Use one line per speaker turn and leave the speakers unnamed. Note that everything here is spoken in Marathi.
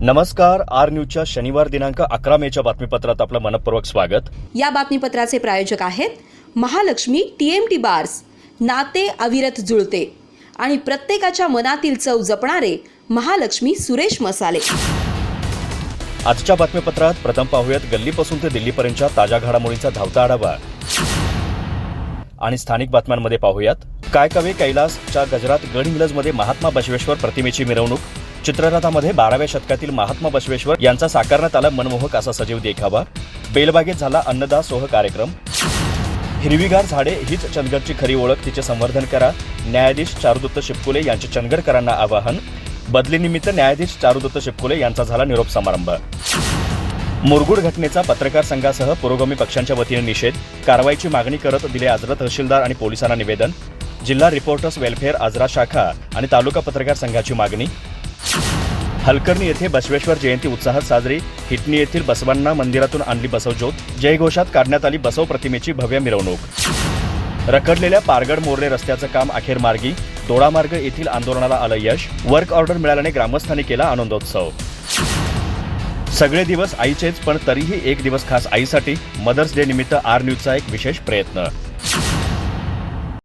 नमस्कार. आर न्यूजच्या शनिवार दिनांक 11 मेच्या बातमीपत्रात आपलं मनपूर्वक स्वागत.
या बातमीपत्राचे प्रायोजक आहेत महालक्ष्मी TMT बार्स. नाते अविरत जुळते आणि प्रत्येकाच्या मनातील चव जपणारे महालक्ष्मी सुरेश मसाले.
आजच्या बातमीपत्रात प्रथम पाहूयात गल्लीपासून ते दिल्लीपर्यंतच्या ताज्या घडामोडींचा धावता आढावा आणि स्थानिक बातम्यांमध्ये पाहूयात कायकवे कैलासच्या गजरात गडहिंग्लजमध्ये महात्मा बसवेश्वर प्रतिमेची मिरवणूक. चित्ररथामध्ये 12व्या शतकातील महात्मा बसवेश्वर यांचा साकारण्यात आला मनमोहक असा सजीव देखावा. बेलबागेत झाला अन्नदा सोह कार्यक्रम. हिरवीगार झाडे हीच चंदगडची खरी ओळख, तिचे संवर्धन करा. न्यायाधीश चारुदत्त शिपकुले यांचे चंदगडकरांना आवाहन. बदलीनिमित्त न्यायाधीश चारुदत्त शिपकुले यांचा झाला निरोप समारंभ. मुरगुड घटनेचा पत्रकार संघासह पुरोगामी पक्षांच्या वतीने निषेध. कारवाईची मागणी करत दिले आजरा तहसीलदार आणि पोलिसांना निवेदन. जिल्हा रिपोर्टर्स वेलफेअर आजरा शाखा आणि तालुका पत्रकार संघाची मागणी. हलकर्णी येथे बसवेश्वर जयंती उत्साहात साजरी. हिटणी येथील बसवांना मंदिरातून आणली बसवज्योत. जयघोषात काढण्यात आली बसव प्रतिमेची भव्य मिरवणूक. रखडलेल्या पारगड मोर्ले रस्त्याचं काम अखेर मार्गी. दोडामार्ग येथील आंदोलनाला आलं यश. वर्क ऑर्डर मिळाल्याने ग्रामस्थांनी केला आनंदोत्सव. सगळे दिवस आईचेच, पण तरीही एक दिवस खास आईसाठी. मदर्स डे निमित्त आर न्यूजचा एक विशेष प्रयत्न.